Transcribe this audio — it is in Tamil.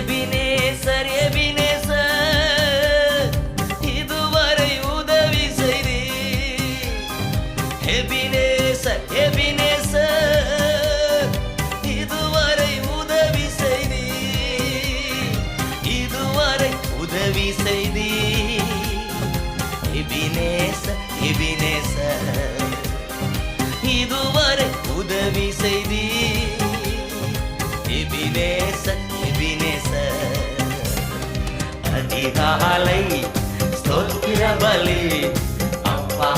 எபினேசர் எபினேசர் இதுவரை உதவி செய்தி. எபினேசர் எபினேசர் இதுவரை உதவி செய்தி. இதுவரை உதவி செய்தி. எபினேசர் எபினேசர் இதுவரை உதவி செய்தி. எபினேசர் எபினேசர் அதிகாலை ஸ்தோத்திர பலி அப்பா